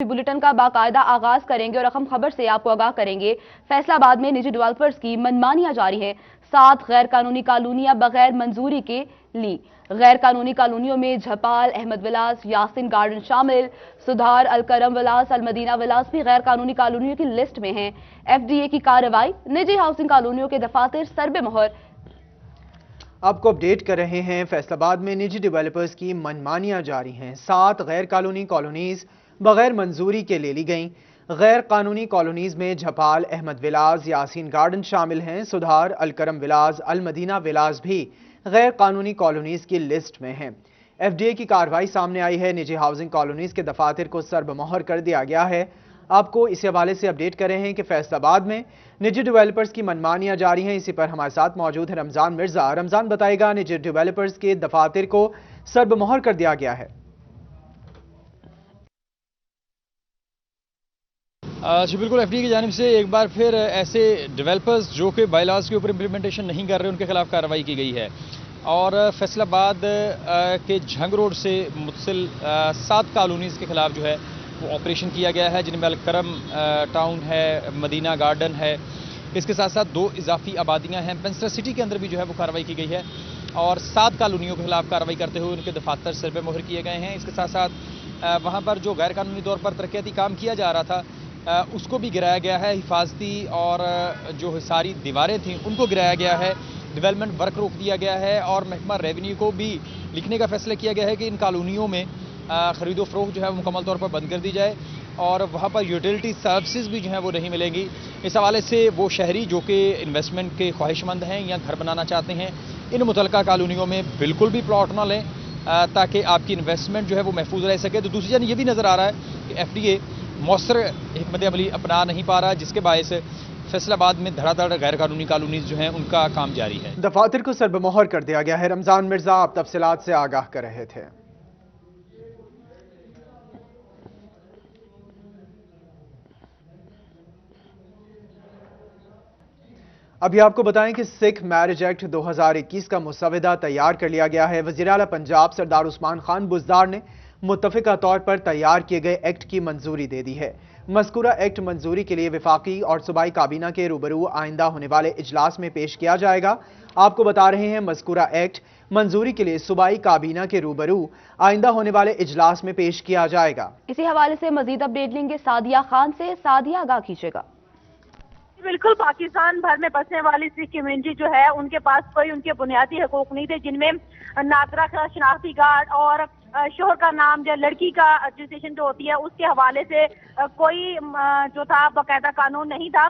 Bulletin का बाकायदा आगाज करेंगे और अहम खबर से आपको आगाह करेंगे। फैसलाबाद में निजी डेवलपर्स की मनमानियां जारी है। 7 गैर कानूनी कॉलोनियां बगैर मंजूरी के ली। गैर कानूनी कॉलोनियों में झपाल, अहमद विलास, यासिन गार्डन शामिल। सुधार, अलकरम विलास, अलमदीना विलास भी गैर कानूनी कॉलोनियों की लिस्ट में हैं। एफडीए की कार्रवाई। निजी हाउसिंग कॉलोनियों के दफातर सरबे मोहर। आपको अपडेट कर रहे हैं। फैसलाबाद में निजी डेवलपर्स की मनमानियां जारी हैं। 7 गैर कानूनी कॉलोनीज बगैर मंजूरी के ले ली गईं। गैर कानूनी कॉलोनीज में झपाल, अहमद विलास, यासीन गार्डन शामिल हैं। सुधार, अलकरम विलास, अलमदीना विलास भी गैर कानूनी कॉलोनीज की लिस्ट में हैं। एफडीए की कार्रवाई सामने आई है। निजी हाउसिंग कॉलोनीज के दफातर को सरबमोहर कर दिया गया है। आपको इस हवाले से अपडेट कर रहे हैं कि फैसलाबाद में निजी डेवलपर्स की मनमानियां जारी हैं। इसी पर हमारे साथ मौजूद है रमजान मिर्जा। रमजान बताएगा, निजी डेवलपर्स के दफातर को सरबमोहर कर दिया गया है। जी बिल्कुल, एफडीए की जानिब से एक बार फिर ऐसे डेवलपर्स जो कि बायलॉज के ऊपर इंप्लीमेंटेशन नहीं कर रहे, उनके खिलाफ कार्रवाई की गई है। और फैसलाबाद के झंग रोड से मुतसिल 7 कॉलोनीज़ के खिलाफ जो है वो ऑपरेशन किया गया है, जिनमें अलकरम टाउन है, मदीना गार्डन है। इसके साथ साथ 2 इजाफी आबादियाँ हैं। पेंस्टर सिटी के अंदर भी जो है वो कार्रवाई की गई है और 7 कॉलोनियों के खिलाफ कार्रवाई करते हुए उनके दफातर सरबे मोहर किए गए हैं। इसके साथ साथ वहाँ पर जो गैर कानूनी तौर पर तरक्याती काम किया जा रहा था उसको भी गिराया गया है। हिफाजती और जो हिसारी दीवारें थीं उनको गिराया गया है। डेवलपमेंट वर्क रोक दिया गया है और महकमा रेवेन्यू को भी लिखने का फैसला किया गया है कि इन कॉलोनियों में खरीदो फरोख्त जो है वो मुकम्मल तौर पर बंद कर दी जाए और वहाँ पर यूटिलिटी सर्विसेज भी जो है वो नहीं मिलेंगी। इस हवाले से वो शहरी जो कि इन्वेस्टमेंट के ख्वाहिशमंद हैं या घर बनाना चाहते हैं, इन मुतलका कॉलोनियों में बिल्कुल भी प्लॉट ना लें ताकि आपकी इन्वेस्टमेंट जो है वो महफूज रह सके। तो दूसरी जानब ये भी नज़र आ रहा है कि एफडीए मौसर हिकमत अमली अपना नहीं पा रहा, जिसके बायस फैसलाबाद में धड़ाधड़ गैर कानूनी कॉलोनीज जो हैं उनका काम जारी है। दफातर को सरबमोहर कर दिया गया है। रमजान मिर्जा आप तफसीलात से आगाह कर रहे थे। अभी आपको बताएं कि सिख मैरिज एक्ट 2021 का मुसवदा तैयार कर लिया गया है। वज़ीर आला पंजाब सरदार उस्मान खान बुज़दार ने मुत्तफ़िका तौर पर तैयार किए गए एक्ट की मंजूरी दे दी है। मज़कूरा एक्ट मंजूरी के लिए वफाकी और सूबाई काबीना के रूबरू आइंदा होने वाले इजलास में पेश किया जाएगा। आपको बता रहे हैं, मज़कूरा एक्ट मंजूरी के लिए सूबाई काबीना के रूबरू आइंदा होने वाले इजलास में पेश किया जाएगा। इसी हवाले से मजीद अपडेट लेंगे सादिया खान से। सादिया, आगाह कीजिएगा। बिल्कुल, पाकिस्तान भर में बसने वाली सिख कम्युनिटी जो है उनके पास कोई उनके बुनियादी हकूक नहीं थे, जिनमें नादरा का शनाख्ती कार्ड और शोहर का नाम या लड़की का रजिस्ट्रेशन जो होती है उसके हवाले से कोई जो था बाकायदा कानून नहीं था।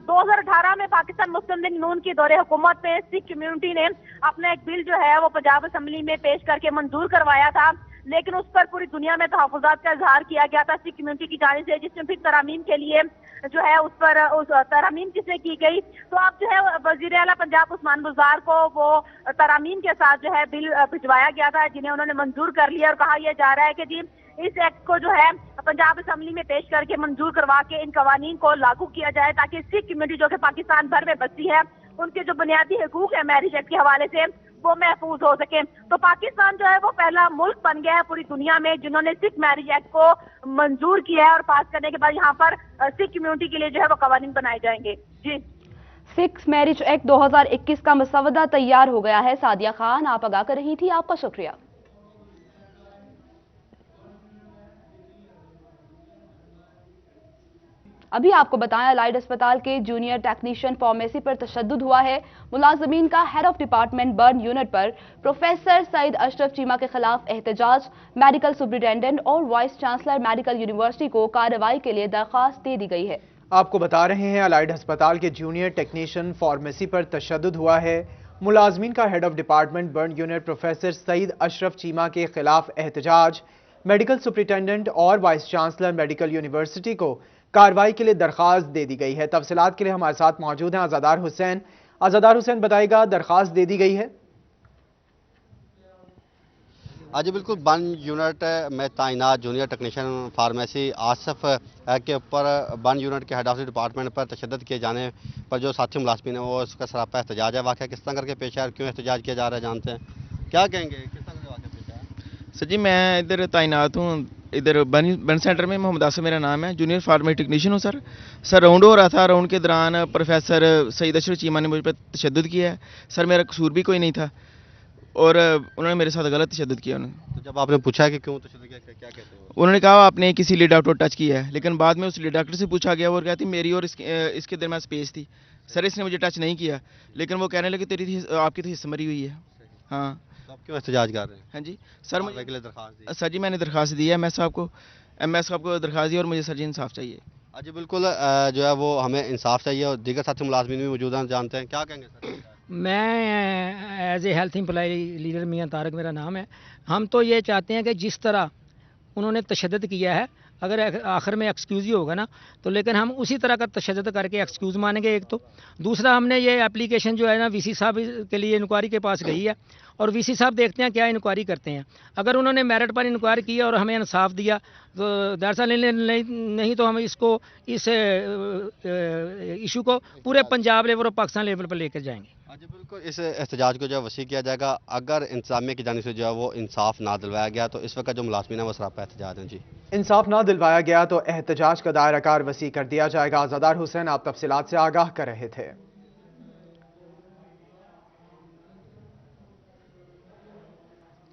2018 में पाकिस्तान मुस्लिम लीग नून की दौरे हुकूमत में सिख कम्युनिटी ने अपना एक बिल जो है वो पंजाब असम्बली में पेश करके मंजूर करवाया था, लेकिन उस पर पूरी दुनिया में तहफ़्फ़ुज़ात का इजहार किया गया था सिख कम्युनिटी की जानिब से, जिसमें फिर तरमीम के लिए जो है उस पर उस तरमीम किसने की गई, तो अब जो है वज़ीर आला पंजाब उस्मान बुज़दार को वो तरमीम के साथ जो है बिल भिजवाया गया था, जिन्हें उन्होंने मंजूर कर लिया और कहा यह जा रहा है कि जी इस एक्ट को जो है पंजाब असम्बली में पेश करके मंजूर करवा के इन कवानीन को लागू किया जाए ताकि सिख कम्युनिटी जो कि पाकिस्तान भर में बसती है उनके जो बुनियादी हकूक है मैरिज एक्ट के हवाले से वो महफूज हो सके। तो पाकिस्तान जो है वो पहला मुल्क बन गया है पूरी दुनिया में जिन्होंने सिख मैरिज एक्ट को मंजूर किया है और पास करने के बाद यहाँ पर सिख कम्युनिटी के लिए जो है वो कवानीन बनाए जाएंगे। जी, सिख मैरिज एक्ट 2021 का मसवदा तैयार हो गया है। सादिया खान, आप आगाह कर रही थी, आपका शुक्रिया। अभी आपको बताएं, अलाइड अस्पताल के जूनियर टेक्नीशियन फार्मेसी पर तशद्दुद हुआ है। मुलाजमीन का head of department burn unit पर प्रोफेसर सईद अशरफ चीमा के खिलाफ एहतजाज। मेडिकल सुपरिटेंडेंट और वाइस चांसलर मेडिकल यूनिवर्सिटी को कार्रवाई के लिए दरखास्त दे दी गई है। आपको बता रहे हैं, अलाइड अस्पताल के जूनियर टेक्नीशियन फार्मेसी पर तशद्दुद हुआ है। मुलाजमीन का head of department burn unit professor Saeed Ashraf Cheema के खिलाफ एहतजाज। मेडिकल सुपरिटेंडेंट और वाइस चांसलर मेडिकल यूनिवर्सिटी को कार्रवाई के लिए दरखास्त दे दी गई है। तफसीलात के लिए हमारे साथ मौजूद हैं आज़ादार हुसैन। आज़ादार हुसैन बताएगा, दरखास्त दे दी गई है। आज बिल्कुल बर्न यूनिट में तैनात जूनियर टेक्नीशियन फार्मेसी आसफ के ऊपर बर्न यूनिट के हेड ऑफ डिपार्टमेंट पर तशद्दुद किए जाने पर जो साथी मुलाजमीन है वो उसका सरापा एहतजाज है। वाक़या किस तरह करके पेश है और क्यों एहतजाज किया जा रहा है जानते हैं, क्या कहेंगे, किस तरह का वाक़या पेश है? सर जी, मैं इधर तैनात हूँ इधर बन सेंटर में। मोहम्मद आसिफ मेरा नाम है, जूनियर फार्मेसी टेक्नीशियन हूँ सर। सर राउंड हो रहा था, राउंड के दौरान प्रोफेसर सईद अशरफ चीमा ने मुझ पर तशद्दुद किया है। सर मेरा कसूर भी कोई नहीं था और उन्होंने मेरे साथ गलत तशद्दुद किया। उन्होंने तो जब आपने पूछा कि क्यों तशद्दुद किया, क्या कहते हो? उन्होंने कहा आपने किसी लीड डॉक्टर को टच किया है, लेकिन बाद में उस लीड डॉक्टर से पूछा गया, वो कहती मेरी और इसके दरमियान स्पेस थी। सर इसने मुझे टच नहीं किया, लेकिन वो कहने लगे आपकी तो हिस्स मरी हुई है। हाँ तो आप क्यों एहतजाज कर रहे हैं? हाँ जी सर, कार्रवाई के लिए दरख्वास्त दी? सर जी मैंने दरख्वास्त दी है एमएस साहब को दरख्वास्त दी और मुझे सर जी इंसाफ चाहिए। जी बिल्कुल, जो है वो हमें इंसाफ चाहिए और दीगर साथी मुलाजमीन भी मौजूद हैं, जानते हैं क्या कहेंगे सर? मैं as a health employ leader Mian Tariq मेरा नाम है। हम तो ये चाहते हैं कि जिस तरह उन्होंने तशद्दुद किया है, अगर आखिर में एक्सक्यूज़ ही होगा ना, तो लेकिन हम उसी तरह का तशद्दुद करके एक्सक्यूज़ मानेंगे एक तो। दूसरा, हमने ये एप्लीकेशन जो है ना वीसी साहब के लिए इंक्वायरी के पास गई है और वीसी साहब देखते हैं क्या इंक्वायरी करते हैं। अगर उन्होंने मेरिट पर इंक्वायरी किया और हमें इंसाफ दिया तो दरअसल नहीं तो हम इस इशू को पूरे पंजाब लेवल और पाकिस्तान लेवल पर लेकर जाएंगे। जी बिल्कुल, इस एहतजाज को जो है वसी किया जाएगा। अगर इंतजामिया की जानिब से जो है वो इंसाफ ना दिलवाया गया तो इस वक्त जो मुलाजमीन है वो सरापा एहतजाज हैं। जी इंसाफ ना दिलवाया गया तो एहतजाज का दायरा कार वसी कर दिया जाएगा। आज़ादार हुसैन आप तफसीलात से आगाह कर रहे थे।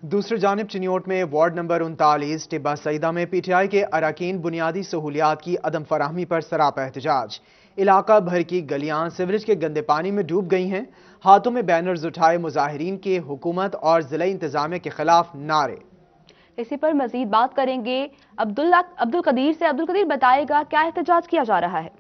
दूसरी जानिब चिन्योट में वार्ड नंबर 39 टिब्बा सईदा में पीटीआई के अरकान बुनियादी सहूलियात की अदम फराहमी पर सरापा एहतजाज। इलाका भर की गलियां सिवरेज के गंदे पानी में डूब गई हैं। हाथों में बैनर्स उठाए मुजाहिरीन के हुकूमत और जिला इंतजामिया के खिलाफ नारे। इसी पर मजीद बात करेंगे अब्दुल कदीर से। अब्दुल कदीर बताएगा क्या एहतजाज किया जा रहा है?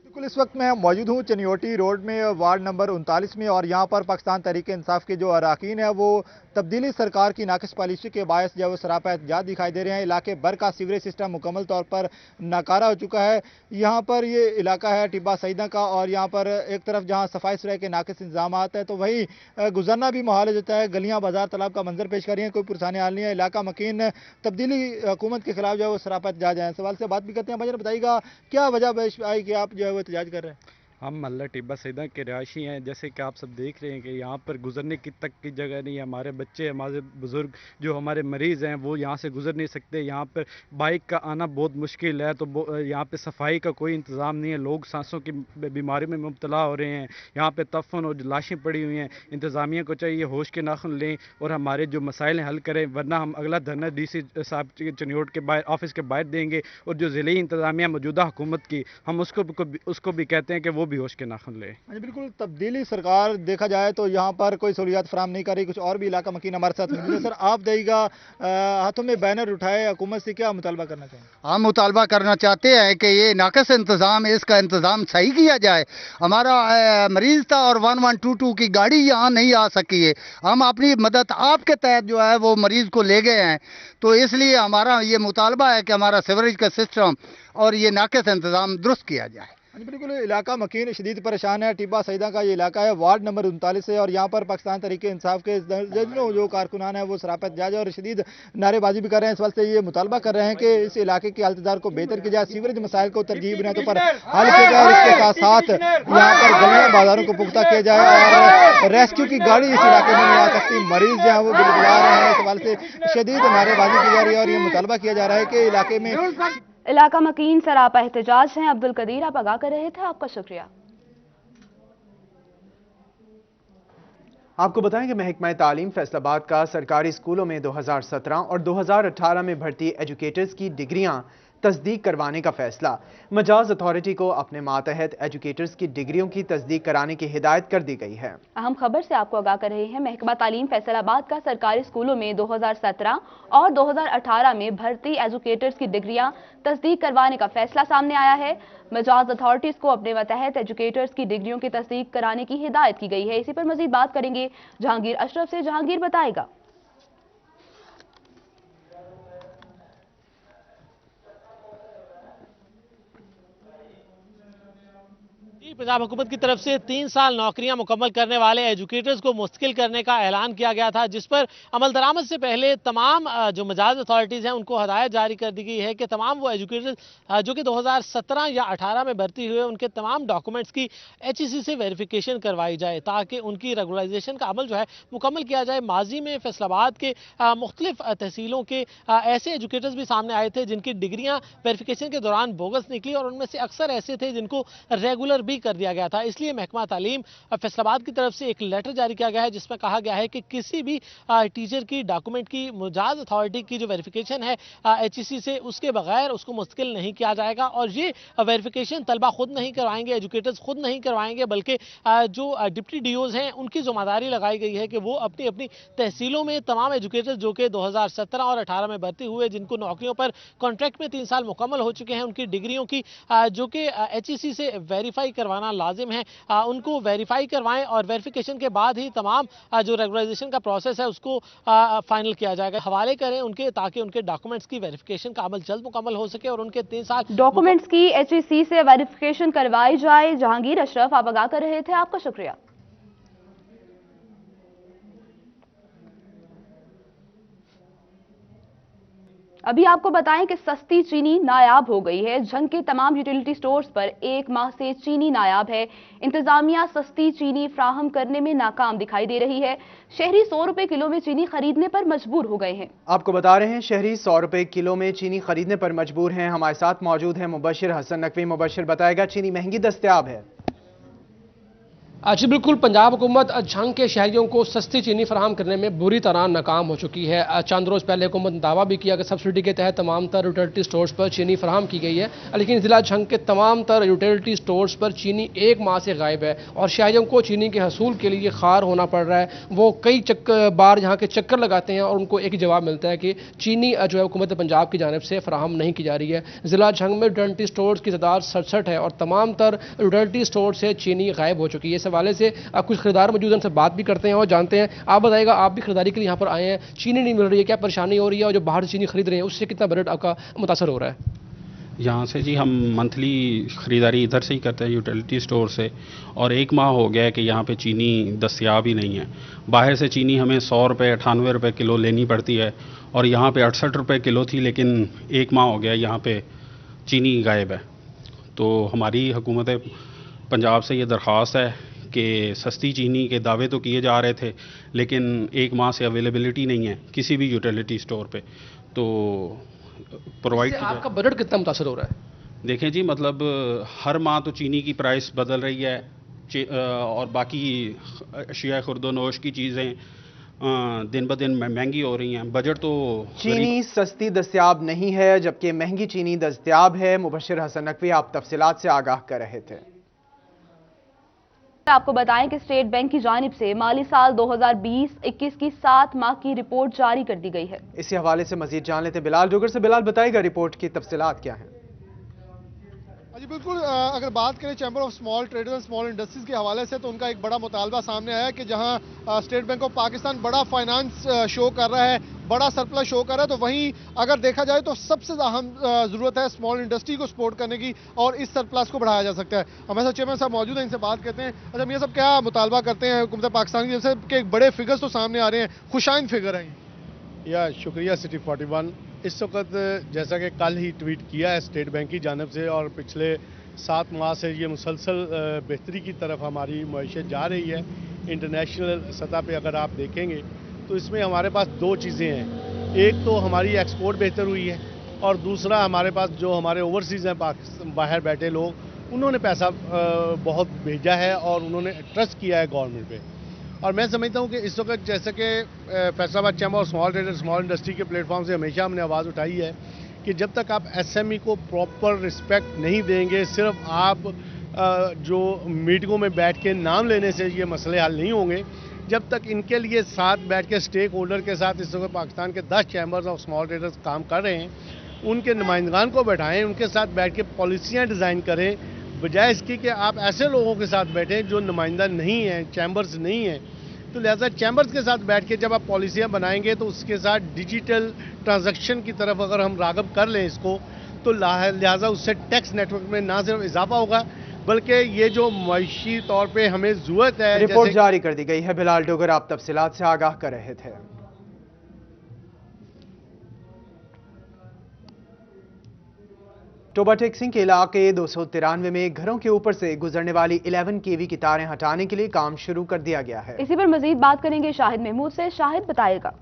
बिल्कुल, इस वक्त मैं मौजूद हूँ चनियोटी रोड में वार्ड नंबर 39 में और यहाँ पर पाकिस्तान तहरीक इंसाफ के जो अरकान है वो तब्दीली सरकार की नाकिस पॉलिसी के बायस जो है वो सरापा एहतजाज दिखाई दे रहे हैं। इलाके भर का सीवरेज सिस्टम मुकम्मल तौर पर नाकारा हो चुका है। यहाँ पर ये इलाका है टिब्बा सईदा का और यहाँ पर एक तरफ जहाँ सफाई सुथराई के नाकिस इंतजाम है तो वहीं गुजरना भी मुहाल हो जाता है। गलियाँ बाजार तालाब का मंजर पेश कर रही हैं, कोई पुरसाने हाल नहीं है। इलाका मकीन तब्दीली हुकूमत के खिलाफ जो है वो सरापा एहतजाज है। सवाल से बात भी करते हैं। भाई बताइएगा क्या वजह आई कि आप जो है वो एहतजाज कर रहे हैं? हम महल्ला टिब्बा सईदा के रहायशी हैं। जैसे कि आप सब देख रहे हैं कि यहाँ पर गुजरने की तक की जगह नहीं है। हमारे बच्चे, हमारे बुज़ुर्ग, जो हमारे मरीज़ हैं वो यहाँ से गुजर नहीं सकते। यहाँ पर बाइक का आना बहुत मुश्किल है। तो यहाँ पे सफाई का कोई इंतज़ाम नहीं है। लोग सांसों की बीमारी में मुब्तला हो रहे हैं। यहाँ पे तफन और लाशें पड़ी हुई हैं। इंतज़ामिया को चाहिए होश के नाखुन लें और हमारे जो मसाइल हल करें, वरना हम अगला धरना DC साहब चनियोट के बाहर ऑफिस के बाहर देंगे। और जो ज़िले इंतज़ामिया मौजूदा हुकूमत की, हम उसको भी कहते हैं कि वो भी होश के नाखुन ले। बिल्कुल, तब्दीली सरकार देखा जाए तो यहाँ पर कोई सहूलियात फराम नहीं कर रही। कुछ और भी इलाका मकीन हमारे साथ मौजूद है। सर आप देगा हाथों में बैनर उठाए, हुकूमत से क्या मुतालबा करना चाहिए? हम मुतालबा करना चाहते हैं कि ये नाकस इंतज़ाम है, इसका इंतज़ाम सही किया जाए। हमारा मरीज़ था और 1122 की गाड़ी यहाँ नहीं आ सकी है। हम अपनी मदद आपके तहत जो है वो मरीज़ को ले गए हैं, तो इसलिए हमारा ये मुतालबा है कि हमारा सीवरेज का सिस्टम और ये नाकस इंतज़ाम दुरुस्त किया जाए। बिल्कुल, इलाका मकीन शदीद परेशान है। टिब्बा सईदा का ये इलाका है, वार्ड नंबर 39 है और यहाँ पर पाकिस्तान तहरीक इंसाफ के जो कारकुनान है वो सरापा एहतजाज और शदीद नारेबाजी भी कर रहे हैं। इस वक्त से ये मुतालबा कर रहे हैं कि इस इलाके की हालतदार को बेहतर किया जाए, सीवरेज मसाइल को तरजीह बुनियादों पर हल किया जाए और इसके साथ साथ यहाँ पर गलियाँ बाजारों को पुख्ता किया जाए और रेस्क्यू की गाड़ी इस इलाके में नहीं आ सकती। मरीज जो है वो बिलबुला रहे हैं। इस सवाल से शदीद नारेबाजी की जा रही है और ये मुतालबा किया जा रहा है कि इलाके में इलाका मकीन सरापा एहतजाज हैं। अब्दुल कदीर आप आगाह कर रहे थे, आपका शुक्रिया। आपको बताएं कि महकमा तालीम फैसलाबाद का सरकारी स्कूलों में 2017 और 2018 में भर्ती एजुकेटर्स की डिग्रियां तस्दीक करवाने का फैसला। मजाज अथॉरिटी को अपने मातहत एजुकेटर्स की डिग्रियों की तस्दीक कराने की हिदायत कर दी गई है। अहम खबर से आपको आगाह कर रहे हैं। महकमा तालीम फैसलाबाद का सरकारी स्कूलों में 2017 और 2018 में भर्ती एजुकेटर्स की डिग्रियां तस्दीक करवाने का फैसला सामने आया है। मजाज अथॉरिटीज को अपने मातहत एजुकेटर्स की डिग्रियों की तस्दीक कराने की हिदायत की गई है। इसी पर मजीद बात करेंगे जहांगीर अशरफ से। जहांगीर बताएगा। पंजाब हुकूमत की तरफ से 3 साल नौकरियां मुकम्मल करने वाले एजुकेटर्स को मुस्तकिल करने का ऐलान किया गया था, जिस पर अमल दरामद से पहले तमाम जो मजाज अथॉरिटीज़ हैं उनको हदायत जारी कर दी गई है कि तमाम वो एजुकेटर्स जो कि 2017 या 18 में भर्ती हुए उनके तमाम डॉक्यूमेंट्स की HEC से वेरिफिकेशन करवाई जाए ताकि उनकी रेगुलराइजेशन का अमल जो है मुकम्मल किया जाए। माजी में फैसलाबाद के मुख्तलिफ तहसीलों के ऐसे एजुकेटर्स भी सामने आए थे जिनकी डिग्रियाँ वेरिफिकेशन के दौरान बोगस निकली और उनमें से अक्सर ऐसे थे जिनको रेगुलर भी कर दिया गया था। इसलिए महकमा तालीम फैसलाबाद की तरफ से एक लेटर जारी किया गया है जिसमें कहा गया है कि किसी भी टीचर की डॉक्यूमेंट की मुजाज अथॉरिटी की जो वेरिफिकेशन है HEC से उसके बगैर उसको मुस्तकिल नहीं किया जाएगा और ये वेरिफिकेशन तलबा खुद नहीं करवाएंगे, एजुकेटर्स खुद नहीं करवाएंगे, बल्कि जो डिप्टी DOs हैं उनकी जिम्मेदारी लगाई गई है कि वो अपनी अपनी तहसीलों में तमाम एजुकेटर्स जो कि 2017 और 18 में भर्ती हुए जिनको नौकरियों पर कॉन्ट्रैक्ट में 3 साल मुकम्मल हो चुके हैं उनकी डिग्रियों की जो कि HEC से वेरीफाई करवाना लाजिम है, उनको वेरीफाई करवाएं और वेरिफिकेशन के बाद ही तमाम जो रेगुलराइजेशन का प्रोसेस है उसको फाइनल किया जाएगा। हवाले करें उनके ताकि उनके डॉक्यूमेंट्स की वेरिफिकेशन का अमल जल्द मुकम्मल हो सके और उनके 3 साल डॉक्यूमेंट्स की HEC से वेरिफिकेशन करवाई जाए। जहांगीर अशरफ आप आगाह कर रहे थे, आपका शुक्रिया। अभी आपको बताएं कि सस्ती चीनी नायाब हो गई है। झंग के तमाम यूटिलिटी स्टोर्स पर 1 माह से चीनी नायाब है। इंतजामिया सस्ती चीनी फ्राहम करने में नाकाम दिखाई दे रही है। शहरी 100 रुपए किलो में चीनी खरीदने पर मजबूर हो गए हैं। आपको बता रहे हैं शहरी 100 रुपए किलो में चीनी खरीदने पर मजबूर हैं। हमारे साथ मौजूद है मुबशिर हसन नकवी। मुबशिर बताएगा चीनी महंगी दस्तयाब है। जी बिल्कुल, पंजाब हुकूमत झंग के शहरियों को सस्ती चीनी फराहम करने में बुरी तरह नाकाम हो चुकी है। चंद रोज़ पहले हुकूमत ने दावा भी किया कि सब्सिडी के तहत तमाम तर यूटिलिटी स्टोर्स पर चीनी फराहम की गई है, लेकिन ज़िला झंग के तमाम तर यूटिलिटी स्टोर्स पर चीनी 1 माह से गायब है और शहरियों को चीनी के हसूल के लिए खार होना पड़ रहा है। वो कई बार यहाँ के चक्कर लगाते हैं और उनको एक ही जवाब मिलता है कि चीनी जो है हुकूमत पंजाब की जानिब से फराहम नहीं की जा रही है। ज़िला झंग में यूटिलिटी स्टोर्स की तादाद 67 है और तमाम तर यूटिलिटी स्टोर से चीनी गायब हो चुकी है। इस हवाले से कुछ खरीदार मौजूद हैं, उनसे बात भी करते हैं और जानते हैं। आप बताइएगा, आप भी खरीदारी के लिए यहाँ पर आए हैं, चीनी नहीं मिल रही है, क्या परेशानी हो रही है और जो बाहर से चीनी खरीद रहे हैं उससे कितना बजट आपका मुतासर हो रहा है? यहाँ से जी हम मंथली ख़रीदारी इधर से ही करते हैं यूटिलिटी स्टोर से, और 1 माह हो गया है कि यहाँ पे चीनी दस्तयाब ही नहीं है। बाहर से चीनी हमें 100 रुपये 98 रुपये किलो लेनी पड़ती है और यहाँ पे 68 रुपये किलो थी, लेकिन 1 माह हो गया यहाँ पे चीनी गायब है। तो हमारी हुकूमत पंजाब से ये दरख्वास्त है कि सस्ती चीनी के दावे तो किए जा रहे थे, लेकिन 1 माह से अवेलेबिलिटी नहीं है किसी भी यूटिलिटी स्टोर पे, तो प्रोवाइड आपका बजट कितना मुतासर हो रहा है? देखें जी, मतलब हर माह तो चीनी की प्राइस बदल रही है और बाकी अशिया खुर्दोनोश की चीज़ें दिन ब दिन महंगी हो रही हैं। बजट तो चीनी सस्ती दस्तयाब नहीं है जबकि महंगी चीनी दस्तयाब है। मुबशिर हसन नकवी आप तफसीलात से आगाह कर रहे थे। आपको बताएं कि स्टेट बैंक की जानिब से माली साल 2020-21 की 7 माह की रिपोर्ट जारी कर दी गई है। इसी हवाले से मजीद जान लेते बिलाल डोगर से। बिलाल बताएगा रिपोर्ट की तफसीलात क्या हैं? जी बिल्कुल, अगर बात करें chamber of small traders and small industries के हवाले से तो उनका एक बड़ा मुतालबा सामने आया कि जहां स्टेट बैंक ऑफ पाकिस्तान बड़ा फाइनेंस शो कर रहा है, बड़ा सरप्लस शो कर रहा है, तो वहीं अगर देखा जाए तो सबसे अहम ज़रूरत है स्मॉल इंडस्ट्री को सपोर्ट करने की और इस सरप्लस को बढ़ाया जा सकता है। हमारे साथ चेयरमैन साहब मौजूद हैं, इनसे बात करते हैं। अच्छा, ये सब क्या मुतालबा करते हैं हुकूमत पाकिस्तान की जैसे कि बड़े फिगर्स तो सामने आ रहे हैं, खुशाइन फिगर हैं? या शुक्रिया सिटी 41। इस वक्त जैसा कि कल ही ट्वीट किया है स्टेट बैंक की जानिब से, और पिछले 7 माह से ये मुसलसल बेहतरी की तरफ हमारी मईशत जा रही है। इंटरनेशनल सतह पे अगर आप देखेंगे तो इसमें हमारे पास 2 चीज़ें हैं। एक तो हमारी एक्सपोर्ट बेहतर हुई है और दूसरा हमारे पास जो हमारे ओवरसीज़ हैं पाकिस्तान बाहर बैठे लोग, उन्होंने पैसा बहुत भेजा है और उन्होंने ट्रस्ट किया है गवर्नमेंट पे। और मैं समझता हूँ कि इस वक्त जैसे कि Faisalabad chamber of small trader small industry के प्लेटफॉर्म से हमेशा हमने आवाज़ उठाई है कि जब तक आप SME को प्रॉपर रिस्पेक्ट नहीं देंगे, सिर्फ आप जो मीटिंगों में बैठ के नाम लेने से ये मसले हल नहीं होंगे। जब तक इनके लिए साथ बैठ के स्टेक होल्डर के साथ इस वक्त पाकिस्तान के 10 चैम्बर्स ऑफ स्मॉल ट्रेडर्स काम कर रहे हैं, उनके नुमाइंदगान को बैठाएं, उनके साथ बैठ के पॉलिसियाँ डिज़ाइन करें, बजाय इसकी कि आप ऐसे लोगों के साथ बैठें जो नुमाइंदा नहीं हैं, चैम्बर्स नहीं हैं। तो लिहाजा चैम्बर्स के साथ बैठ के जब आप पॉलिसियाँ बनाएंगे तो उसके साथ डिजिटल ट्रांजैक्शन की तरफ अगर हम राग़ब कर लें इसको, तो लिहाजा उससे टैक्स नेटवर्क में ना सिर्फ इजाफा होगा बल्कि ये जो معاشی طور पे हमें ज़रूरत है। रिपोर्ट जारी कर दी गई है। बिलाल डोगर आप तफसीलात से आगाह कर रहे थे। टोबा टेक्सिंग के इलाके 293 में घरों के ऊपर से गुजरने वाली 11 kV की तारें हटाने के लिए काम शुरू कर दिया गया है। इसी पर मजीद बात करेंगे शाहिद महमूद से। शाहिद बताएगा।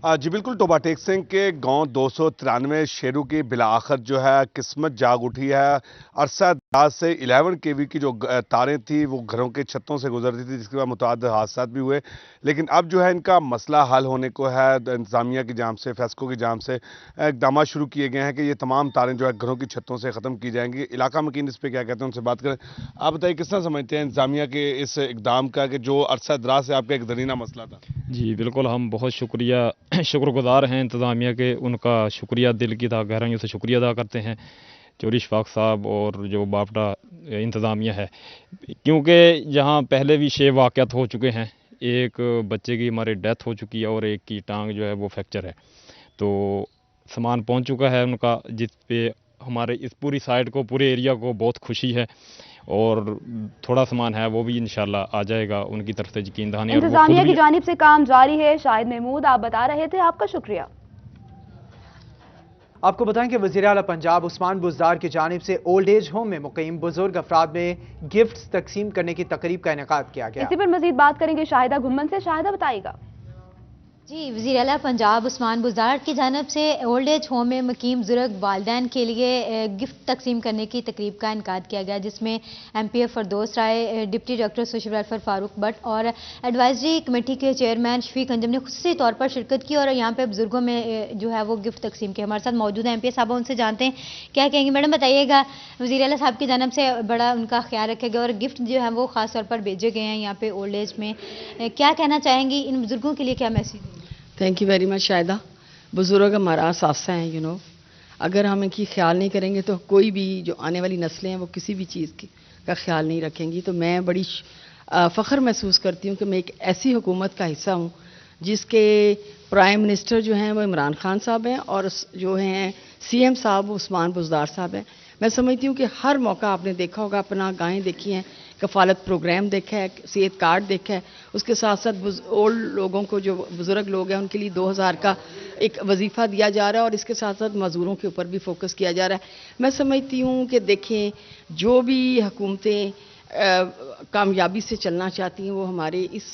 जी बिल्कुल, टोबा टेक्सिंग के गांव 293 शेरू की बिलाआखिर जो है किस्मत जाग उठी है। अरसा दराज से 11 kV की जो तारें थी वो घरों के छतों से गुजरती थी, जिसके बाद मुतअद्दिद हादसात भी हुए। लेकिन अब जो है इनका मसला हल होने को है। इंतजामिया की जानिब से, फेस्को की जानिब से इकदाम शुरू किए गए हैं कि ये तमाम तारें जो है घरों की छतों से ख़त्म की जाएंगी। इलाका मकीन इस पर क्या कहते हैं, उनसे बात करें। आप बताइए किस तरह समझते हैं इंतजामिया के इस इकदाम का कि जो अरसा दराज से आपका एक दरीना मसला था? जी बिल्कुल, हम बहुत शुक्रगुजार हैं इंतज़ामिया के। उनका शुक्रिया दिल की गहराइयों से शुक्रिया अदा करते हैं, चौधरी इशफाक साहब और जो बापटा इंतज़ामिया है, क्योंकि जहां पहले भी 6 वाक़यात हो चुके हैं। एक बच्चे की हमारे डेथ हो चुकी है और एक की टांग जो है वो फ्रैक्चर है। तो सामान पहुंच चुका है उनका, जिस पे हमारे इस पूरी साइड को, पूरे एरिया को बहुत खुशी है। और थोड़ा सामान है वो भी इंशाल्लाह आ जाएगा, उनकी तरफ से यकीन दहानी। इंतजामिया की जानिब से काम जारी है। शाहिद महमूद आप बता रहे थे, आपका शुक्रिया। आपको बताएं कि वज़ीर आला पंजाब उस्मान बुज़दार की जानिब से ओल्ड एज होम में मुक़ीम बुजुर्ग अफराद में गिफ्ट्स तकसीम करने की तकरीब का इनेकाद किया गया। इसी पर मजीद बात करेंगे शाहिदा घुम्मन से। शाहिदा बताइएगा। जी, वज़ीर आला पंजाब उस्मान बुज़दार की जानब से ओल्ड एज होम में मुकीम बुजुर्ग वालिदैन के लिए गिफ्ट तकसीम करने की तकरीब का इनकाद किया गया, जिसमें MPA Firdous Rai, deputy director social welfare Farooq Bhatt और एडवाइजरी कमेटी के चेयरमैन शफीक अंजम ने खुसूसी तौर पर शिरकत की और यहाँ पे बुजुर्गों में जो है वो गिफ्ट तकसीम किया। हमारे साथ मौजूद है MPA साहब, उनसे जानते हैं क्या कहेंगे। मैडम बताइएगा, वज़ीर आला साहब की जानब से बड़ा उनका ख्याल रखा गया और गिफ्ट जो है वो ख़ास तौर पर भेजे गए हैं यहाँ पे ओल्ड एज में। क्या कहना चाहेंगी, इन बुजुर्गों के लिए क्या message? Thank you very much Shaida. बुज़ुर्ग हमारा असासा है, यू नो, अगर हम इनकी ख्याल नहीं करेंगे तो कोई भी जो आने वाली नस्लें हैं वो किसी भी चीज़ का ख्याल नहीं रखेंगी। तो मैं बड़ी फ़ख्र महसूस करती हूँ कि मैं एक ऐसी हुकूमत का हिस्सा हूँ जिसके प्राइम मिनिस्टर जो हैं वो इमरान खान साहब हैं और जो हैं CM साहब उस्मान बुज़दार साहब हैं। मैं समझती हूँ कि हर मौका आपने देखा होगा, अपना गायें देखी हैं, कफ़ालत प्रोग्राम देखा है, सेहत कार्ड देखा है, उसके साथ साथ ओल्ड लोगों को, जो बुज़ुर्ग लोग हैं, उनके लिए 2000 का एक वजीफ़ा दिया जा रहा है और इसके साथ साथ मज़दूरों के ऊपर भी फोकस किया जा रहा है। मैं समझती हूँ कि देखें, जो भी हुकूमतें कामयाबी से चलना चाहती हैं वो हमारे इस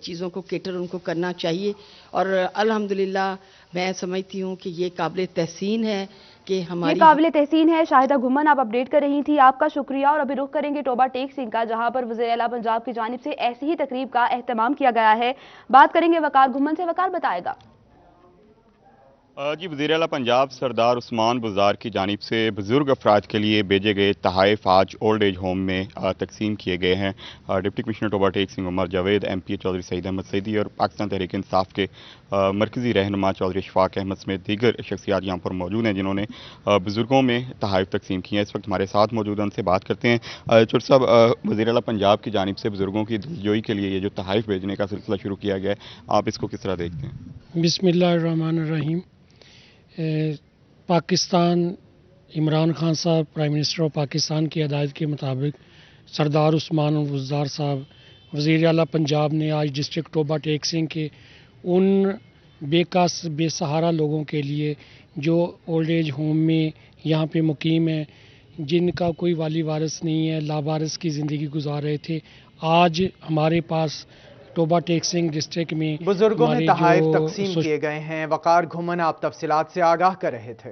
चीज़ों को केटर उनको करना चाहिए। और अल्हम्दुलिल्लाह मैं समझती हूँ कि ये काबिल तहसीन है कि हमारी, ये काबिल तहसीन है। शाहिदा घुम्मन आप अपडेट कर रही थी, आपका शुक्रिया। और अभी रुख करेंगे टोबा टेक्सिंग का, जहां पर वज़ीर आला पंजाब की जानिब से ऐसी ही तकरीब का एहतमाम किया गया है। बात करेंगे वकार घुम्मन से। वकार बताएगा। जी, वज़ीर आला पंजाब सरदार उस्मान बुज़दार की जानिब से बुज़ुर्ग अफराद के लिए भेजे गए तहाइफ आज ओल्ड एज होम में तकसीम किए गए हैं। Deputy commissioner Toba Tek Singh Umar Javed, MPA Chaudhry Saeed Ahmed Saeedi और पाकिस्तान तहरीक इंसाफ के मरकज़ी रहनुमा चौधरी इशफाक अहमद समेत दीगर शख्सियात यहाँ पर मौजूद हैं जिन्होंने बुज़ुर्गों में तहाइफ तकसीम किए हैं। इस वक्त हमारे साथ मौजूद हैं, उनसे बात करते हैं। चौधरी साहब, वज़ीर आला पंजाब की जानिब से बुज़ुर्गों की दिलजोई के लिए ये जो तहाइफ भेजने का सिलसिला शुरू किया गया है, आप इसको किस तरह देखते हैं? बिस्मिल्लाहिर्रहमानिर्रहीम। पाकिस्तान, इमरान खान साहब प्राइम मिनिस्टर ऑफ पाकिस्तान की हदायत के मुताबिक सरदार उस्मान बुज़दार साहब वज़ीर आला पंजाब ने आज डिस्ट्रिक्ट टोबा टेक्सिंग के उन बेकस बेसहारा लोगों के लिए जो ओल्ड एज होम में यहाँ पे मुकीम है, जिनका कोई वाली वारिस नहीं है, लावारिस की ज़िंदगी गुजार रहे थे, आज हमारे पास टोबा टेक्सिंग डिस्ट्रिक्ट में बुजुर्गों में तहाइफ तकसीम किए गए हैं। वकार घुम्मन आप तफसीलात से आगाह कर रहे थे।